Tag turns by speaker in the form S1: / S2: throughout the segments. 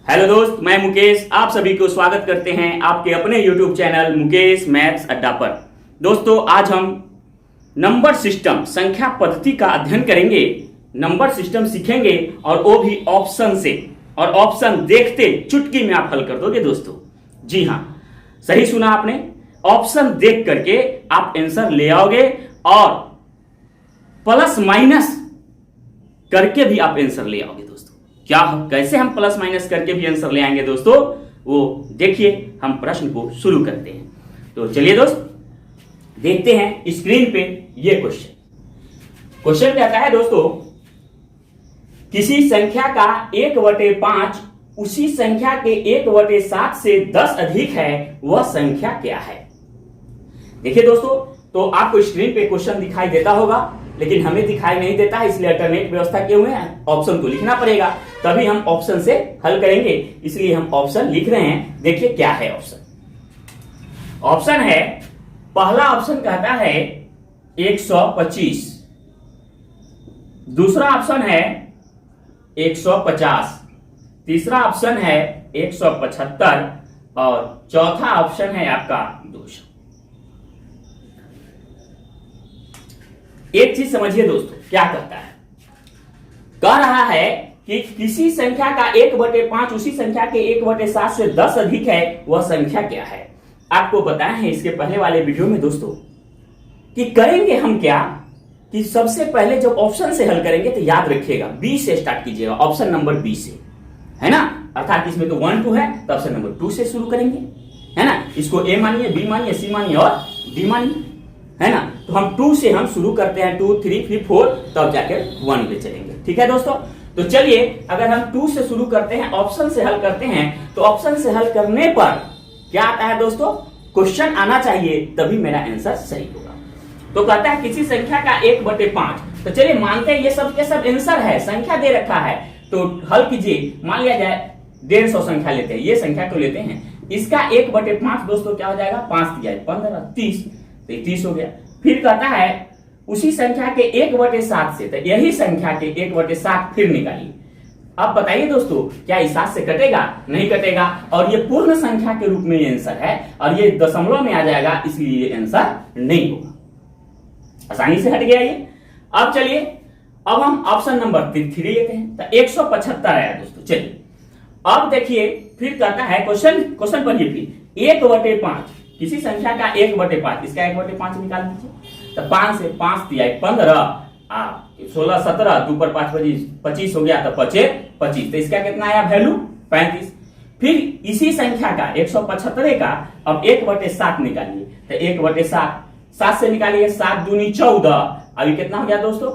S1: Hello दोस्त, मैं मुकेश आप सभी को स्वागत करते हैं आपके अपने YouTube चैनल मुकेश मैथ्स अड्डा पर। दोस्तों, आज हम नंबर सिस्टम संख्या पद्धति का अध्ययन करेंगे। नंबर सिस्टम सीखेंगे और वो भी ऑप्शन से, और ऑप्शन देखते चुटकी में आप हल कर दोगे दोस्तों। जी हाँ, सही सुना आपने। ऑप्शन देख करके आप आंसर ले आओगे और प्लस माइनस करके भी आप आंसर ले आओगे दोस्तों। क्या कैसे हम प्लस माइनस करके भी आंसर ले आएंगे दोस्तों, वो देखिए। हम प्रश्न को शुरू करते हैं। तो चलिए दोस्त, देखते हैं स्क्रीन पे ये क्वेश्चन कहता है दोस्तों, किसी संख्या का 1/5 उसी संख्या के 1/7 से 10 अधिक है, वह संख्या क्या है। देखिए दोस्तों, तो आपको स्क्रीन पे क्वेश्चन दिखाई देता होगा, लेकिन हमें दिखाई नहीं देता है, इसलिए अल्टरनेट व्यवस्था किए हुए हैं। ऑप्शन को लिखना पड़ेगा, तभी हम ऑप्शन से हल करेंगे, इसलिए हम ऑप्शन लिख रहे हैं। देखिए क्या है ऑप्शन। ऑप्शन है, पहला ऑप्शन कहता है 125, दूसरा ऑप्शन है 150, तीसरा ऑप्शन है 175 और चौथा ऑप्शन है आपका 200। एक चीज समझिए दोस्तों, क्या कहता है, कह रहा है कि किसी संख्या का 1/5 उसी संख्या के 1/7 से 10 अधिक है, वह संख्या क्या है। आपको बताया है इसके पहले वाले वीडियो में दोस्तों कि करेंगे हम क्या, कि सबसे पहले जब ऑप्शन से हल करेंगे तो याद रखिएगा बी से स्टार्ट कीजिएगा, ऑप्शन नंबर बी से, है ना। अर्थात इसमें तो 1 2 है, तो ऑप्शन नंबर 2 से शुरू करेंगे, है ना। इसको ए मानिए, बी मानिए, सी मानिए और डी मानिए, है ना। तो हम 2 से हम शुरू करते हैं, 2 3 फिर 4, तब जाकर 1 पे चलेंगे। ठीक है दोस्तों, तो चलिए, अगर हम 2 से शुरू करते हैं, ऑप्शन से हल करते हैं, तो ऑप्शन से हल करने पर क्या आता है दोस्तों, क्वेश्चन आना चाहिए, तभी मेरा आंसर सही होगा। तो कहता है किसी संख्या का 1/5, तो चलिए मानते हैं ये सब के सब आंसर है, संख्या दे रखा है, तो हल कीजिए। मान लिया जाए 150 संख्या लेते हैं, ये संख्या को लेते हैं, इसका 1/5 दोस्तों क्या हो जाएगा, 5 दिया 15 30, तो 30 हो गया। फिर कहता है उसी संख्या के 1/7 से, तो यही संख्या के 1/7 फिर निकालिए। अब बताइए दोस्तों, क्या इस 7 से कटेगा, नहीं कटेगा, और ये पूर्ण संख्या के रूप में ये आंसर है, और ये दशमलव में आ जाएगा, इसलिए ये आंसर नहीं होगा। आसानी से हट गया ये। अब चलिए, अब हम ऑप्शन नंबर 3 लेते हैं, तो 175 आया दोस्तों। चलिए अब देखिए, फिर कहता है क्वेश्चन पढ़िए, फिर 1/5 किसी संख्या का 1/5, इसका 1/5 निकाल दीजिए। तो 5 से 5 दिया 15, 16 17, 2 पर 5 25 हो गया, तो 25, तो इसका कितना आया वैल्यू 35। फिर इसी संख्या का 175 का अब 1/7 निकालिए, तो 1/7 7 से निकालिए, 7 दूनी 14, अभी कितना हो गया दोस्तों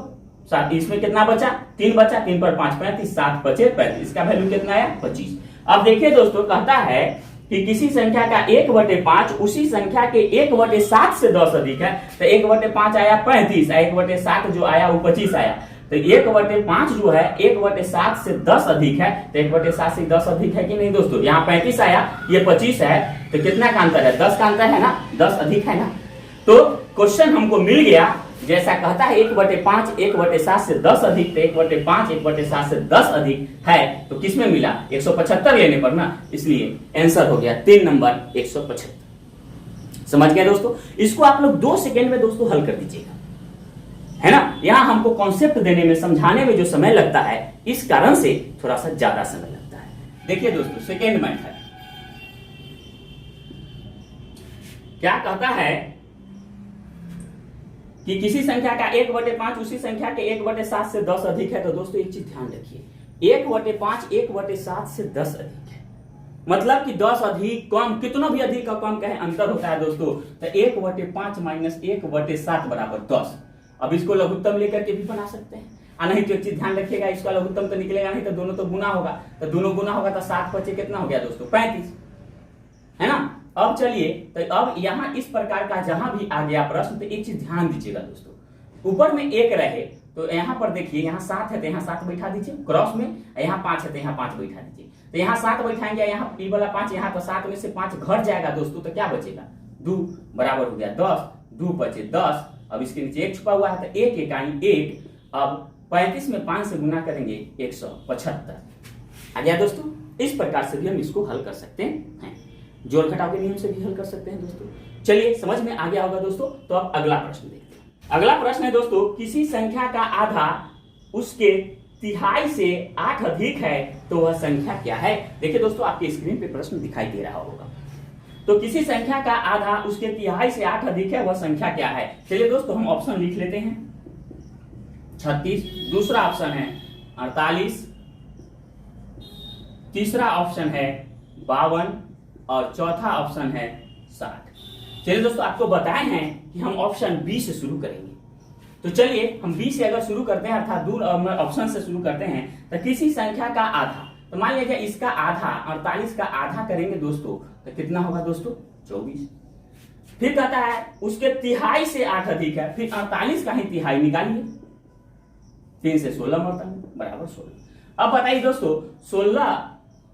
S1: 7, इसमें कितना बचा 3 बचा, 3 पर 5 35, 7 बचे 35, इसका वैल्यू कितना आया 25। अब देखिए दोस्तों, कहता है कि किसी संख्या का 1/5 उसी संख्या के 1/7 से 10 अधिक है, तो 1/5 आया 35, 1/7 जो आया वो 25 आया, तो 1/5 जो है 1/7 से 10 अधिक है, तो 1/7 से 10 अधिक है कि नहीं दोस्तों। यहाँ 35 आया, ये 25 है, तो कितना का अंतर है, 10 का अंतर है ना, 10 अधिक है ना। तो क्वेश्चन हमको मिल गया, जैसा कहता है 1/5 1/7 से 10 अधिक, तो 1/5 1/7 से 10 अधिक है, तो किसमें मिला 175 लेने पर ना, इसलिए आंसर हो गया 3 नंबर 175। समझ गए दोस्तों। इसको आप लोग 2 सेकेंड में दोस्तों हल कर दीजिएगा, है ना। यहां हमको कॉन्सेप्ट देने में, समझाने में जो समय लगता है, इस कारण से थोड़ा सा ज्यादा समय लगता है। देखिए दोस्तों, सेकेंड मेथड क्या कहता है कि किसी संख्या का 1/5 उसी संख्या के 1/7 से 10 अधिक है। तो दोस्तों एक चीज ध्यान रखिए, 1/5 1/7 से 10 अधिक है, मतलब कि 10 अधिक कम, कितना भी अधिक का कम कहे अंतर होता है दोस्तों। तो 1/5 माइनस 1/7 बराबर 10। अब इसको लघुत्तम लेकर के भी बना सकते हैं, नहीं तो एक चीज ध्यान रखिएगा, इसका लघुत्तम तो निकलेगा नहीं, तो दोनों तो गुना होगा, तो दोनों गुना होगा, तो 7 बचे कितना हो गया दोस्तों 35, है ना। अब चलिए, तो अब यहां इस प्रकार का जहां भी आ गया प्रश्न, तो एक चीज ध्यान दीजिएगा दोस्तों, ऊपर में 1 रहे तो यहां पर देखिए, यहां 7 है तो यहां 7 बैठा दीजिए क्रॉस में, यहां 5 है तो यहां 5 बैठा दीजिए, तो यहां 7 बैठाएंगे, यहां ई वाला 5, यहां तो 7 में से 5 घट जाएगा दोस्तों, तो क्या बचेगा 2 बराबर हो गया 10, 2 बचे 10। अब इसके नीचे 1 छुपा हुआ है, तो 1 इकाई 1, अब 35 में 5 से गुना करेंगे 175। आ गया दोस्तों। इस प्रकार से भी हम इसको हल कर सकते हैं, जोड़ घटाव के नियम से भी हल कर सकते हैं दोस्तों। चलिए समझ में आ गया होगा दोस्तों। तो अब अगला प्रश्न देखते हैं। अगला प्रश्न है दोस्तों, किसी संख्या का आधा उसके तिहाई से 8 अधिक है तो वह संख्या क्या है। देखिए दोस्तों, आपके स्क्रीन पे प्रश्न दिखाई दे रहा होगा। तो किसी संख्या का आधा उसके तिहाई से 8 अधिक है, वह संख्या क्या है। चलिए दोस्तों, हम ऑप्शन लिख लेते हैं। 36, दूसरा ऑप्शन है 48, तीसरा ऑप्शन है 52 और चौथा ऑप्शन है 60। चलिए दोस्तों, आपको बताए हैं कि हम ऑप्शन बी से शुरू करेंगे। तो चलिए हम बी से अगर शुरू करते हैं, अर्थात दूर ऑप्शन से शुरू करते हैं, तो किसी संख्या का आधा, तो मान लीजिए इसका आधा 48 का आधा करेंगे दोस्तों, तो कितना होगा दोस्तों 24। फिर कहता है उसके तिहाई से 8 अधिक है, फिर 48 का ही तिहाई निकालिए, 3 से 16 मरता है बराबर 16। अब बताइए दोस्तों 16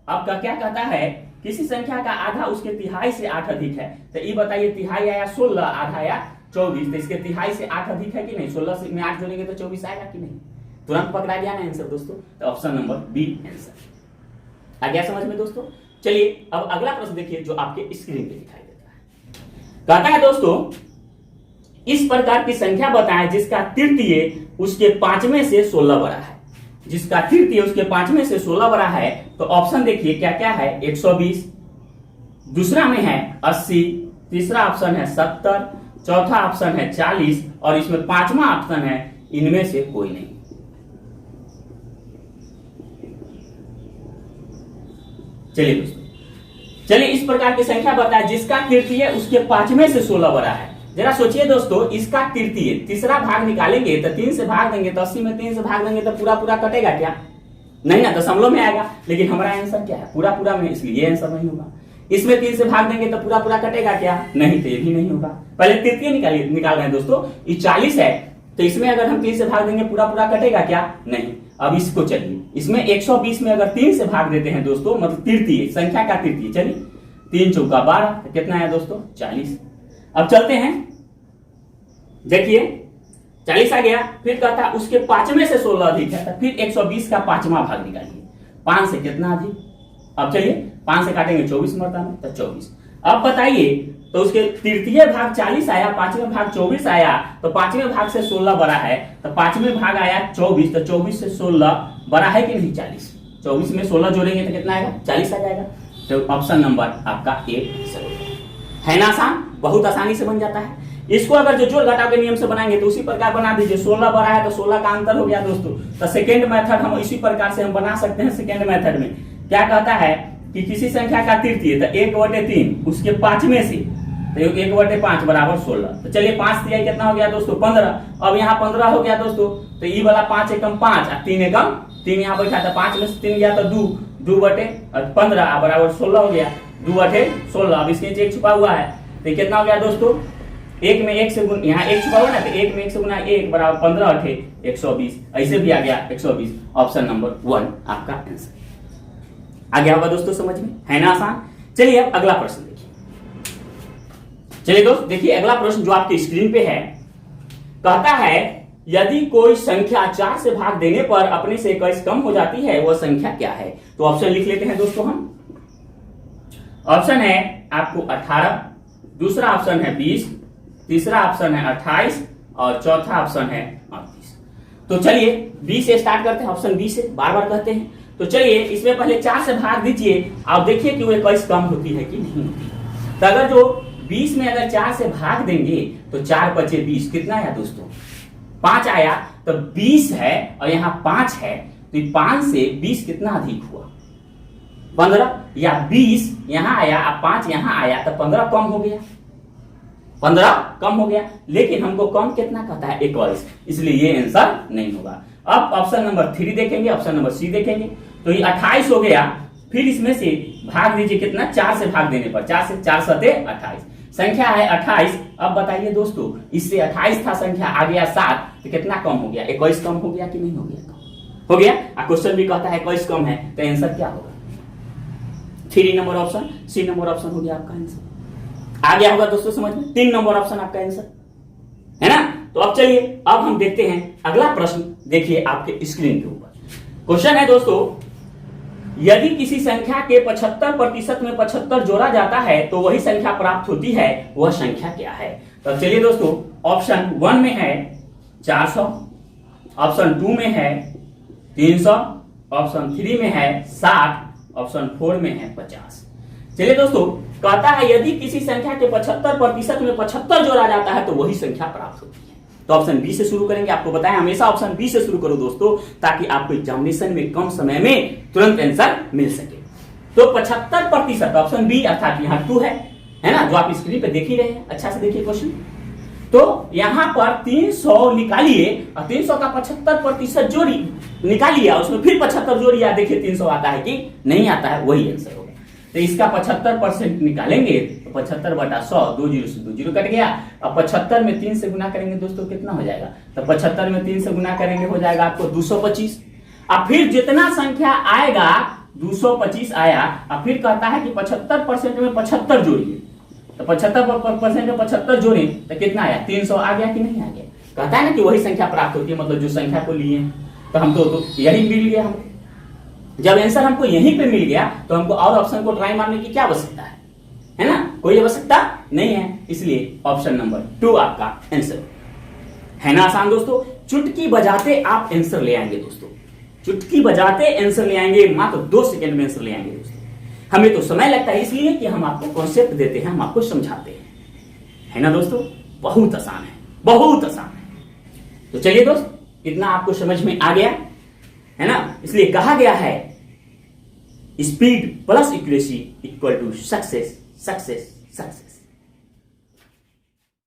S1: आपका क्या कहता है, किसी संख्या का आधा उसके तिहाई से 8 अधिक है। तो ये बताइए तिहाई आया 16, आधा आया 24, तो इसके तिहाई से 8 अधिक है कि नहीं। 16 में 8 जोड़ेंगे तो 24 आएगा कि नहीं। तुरंत पकड़ा गया ना आंसर दोस्तों। तो ऑप्शन नंबर बी आंसर आ गया समझ में दोस्तों। चलिए अब अगला प्रश्न देखिए जो आपके स्क्रीन पे दिखाई देता है। कहता है दोस्तों, इस प्रकार की संख्या बताएं जिसका तृतीय उसके 5 में से 16 बड़ा है। जिसका तृतीय उसके 5 में से 16 बड़ा है, तो ऑप्शन देखिए क्या क्या है। 120, दूसरा में है 80, तीसरा ऑप्शन है 70, चौथा ऑप्शन है 40 और इसमें पांचवा ऑप्शन है इनमें से कोई नहीं। चलिए दोस्तों, चलिए इस प्रकार की संख्या बताएं जिसका तृतीय उसके 5 में से 16 बड़ा है। जरा सोचिए दोस्तों, इसका तृतीय तीसरा भाग निकालेंगे तो 3 से भाग देंगे तो 80 में 3 से भाग देंगे तो पूरा पूरा कटेगा क्या, नहीं ना, दशमलव में आएगा। लेकिन हमारा आंसर क्या है, पूरा पूरा में, इसलिए ये आंसर नहीं होगा। इसमें 3 से भाग देंगे तो पूरा पूरा कटेगा क्या, नहीं, तो ये भी नहीं होगा। पहले तृतीय निकाल रहे हैं दोस्तों, ये 40 है, तो इसमें अगर हम 3 से भाग देंगे पूरा पूरा कटेगा क्या, नहीं। अब इसको चलिए, इसमें 120 में अगर 3 से भाग देते हैं दोस्तों, मतलब तृतीय संख्या का तृतीय, चलिए 3 चौका 12, तो कितना है दोस्तों 40। अब चलते हैं, देखिए 40 आ गया। फिर कहता है उसके 5 में से 16 अधिक है, तो फिर 120 का 5वां भाग निकालिए। 5 से कितना अधिक, अब चलिए 5 से काटेंगे 24 मरता है, तो 24। अब बताइए, तो उसके तृतीय भाग 40 आया, 5वें भाग 24 आया, तो 5वें भाग से 16 बड़ा है, तो 5वें भाग आया 24, तो 24 से 16 बड़ा है कि नहीं 40। 24 में 16 जोड़ेंगे तो कितना आएगा 40 आ जाएगा। तो ऑप्शन नंबर आपका ए है ना आसान, बहुत आसानी से बन जाता है। इसको अगर जो जोड़ घटाव के नियम से बनाएंगे तो उसी प्रकार बना दीजिए। 16 बड़ा है तो 16 का अंतर हो गया दोस्तों। तो सेकेंड मेथड हम इसी प्रकार से हम बना सकते हैं। सेकेंड मेथड में क्या कहता है कि किसी संख्या का तृतीय, तो 1/3 उसके 5 में से, तो 1/5 बराबर 16। तो चलिए 5 तिहाई कितना हो गया दोस्तों 15। अब यहाँ 15 हो गया दोस्तों, तो ये वाला 5 एकम 5 और 3 एकम 3 यहाँ बैठा था, 5 में से 3 गया तो 2/15 बराबर 16 हो गया, 2/16। अब इसके नीचे 1 छुपा हुआ है, तो कितना हो गया दोस्तों, 1 में 1 से गुना, यहाँ 1 छुपा हुआ ना, तो 1 में 1 से गुना 1 बराबर 15/120। ऐसे भी आ गया 120। ऑप्शन नंबर 1 आपका आंसर आ गया होगा दोस्तों समझ में, है ना आसान। चलिए अब अगला प्रश्न देखिए। चलिए दोस्त देखिए अगला प्रश्न जो आपके स्क्रीन पे है, कहता है यदि कोई संख्या 4 से भाग देने पर अपने से 21 कम हो जाती है, वह संख्या क्या है। तो ऑप्शन लिख लेते हैं दोस्तों हम। ऑप्शन है आपको 18, दूसरा ऑप्शन है 20, तीसरा ऑप्शन है 28 और चौथा ऑप्शन है 38। तो चलिए 20 से स्टार्ट करते हैं, ऑप्शन 20 से बार बार कहते हैं। तो चलिए इसमें पहले 4 से भाग दीजिए, आप देखिए कि वो 21 कम होती है कि नहीं होती। तो अगर जो 20 में अगर 4 से भाग देंगे तो 4 × 5 = 20, कितना आया दोस्तों 5 आया। तो 20 है और यहाँ 5 है, तो 5 से 20 कितना अधिक हुआ 15, या 20 यहाँ आया अब 5 यहाँ आया, तो 15 कम हो गया, 15 कम हो गया। लेकिन हमको कम कितना कहता है 21, इसलिए ये आंसर नहीं होगा। अब ऑप्शन नंबर 3 देखेंगे, ऑप्शन नंबर सी देखेंगे, तो ये 28 हो गया। फिर इसमें से भाग दीजिए कितना, 4 से भाग देने पर, 4 से 4 × 7 = 28, संख्या है 28। अब बताइए दोस्तों, इससे 28 था संख्या, आ गया 7, तो कितना कम हो गया 21 कम हो गया कि नहीं हो गया, हो गया। क्वेश्चन भी कहता है 21 कम है, तो आंसर क्या होगा 3 number option, C number option हो गया आपका आंसर। आ गया होगा दोस्तों समझ में, 3 नंबर ऑप्शन आपका आंसर है ना। तो अब चलिए अब हम देखते हैं अगला प्रश्न। देखिए आपके स्क्रीन के ऊपर क्वेश्चन है दोस्तों, यदि किसी संख्या के 75% में 75 जोड़ा जाता है तो वही संख्या प्राप्त होती है, वह संख्या क्या है? तो चलिए दोस्तों, ऑप्शन 1 में है 400, ऑप्शन 2 में है 300, ऑप्शन 3 में है 60, ऑप्शन 4 में है 50। चलिए दोस्तों, कहता है यदि किसी संख्या के 75% में 75 जोड़ा जाता है तो वही संख्या प्राप्त होती है। तो ऑप्शन बी से शुरू करेंगे। आपको बताएं हमेशा ऑप्शन बी से शुरू करो दोस्तों, ताकि आपको एग्जामिनेशन में कम समय में तुरंत आंसर मिल सके। तो 75% ऑप्शन बी अर्थात यहाँ 2 है ना, जो आप स्क्रीन पे देख ही रहे हैं। अच्छा से देखिए क्वेश्चन। तो यहां पर 300 निकालिए और 300 का 75% जोड़ी निकालिए, उसमें फिर 75 जोड़िए, देखिए 300 आता है कि नहीं आता है, वही आंसर होगा। तो इसका 75% निकालेंगे तो 75/100, 2 जीरो से 2 जीरो कट गया। अब 75 में 3 से गुना करेंगे दोस्तों, कितना हो जाएगा? तो 75 में 3 से गुना करेंगे हो जाएगा आपको 225। अब फिर जितना संख्या आएगा 225 आया, अब फिर कहता है कि 75% में 75 जोड़िए, तो 75% में 75 जोड़े तो कितना आया? 300 आ गया कि नहीं आ गया? कहता है ना कि वही संख्या प्राप्त होती है, मतलब जो संख्या को लिए तो हम तो यही मिल गया हमको। जब आंसर हमको यहीं पे मिल गया तो हमको और ऑप्शन को ट्राई मारने की क्या आवश्यकता है ना? कोई आवश्यकता नहीं है, इसलिए ऑप्शन नंबर 2 आपका आंसर है ना। आसान दोस्तों, चुटकी बजाते आप आंसर ले आएंगे दोस्तों, चुटकी बजाते आंसर ले आएंगे, मात्र 2 सेकंड में आंसर ले आएंगे दोस्तों। हमें तो समय लगता है इसलिए कि हम आपको कॉन्सेप्ट देते हैं, हम आपको समझाते हैं, है ना दोस्तों। बहुत आसान है, बहुत आसान है। तो चलिए दोस्त, इतना आपको समझ में आ गया है ना। इसलिए कहा गया है speed plus accuracy equal to success, success, success.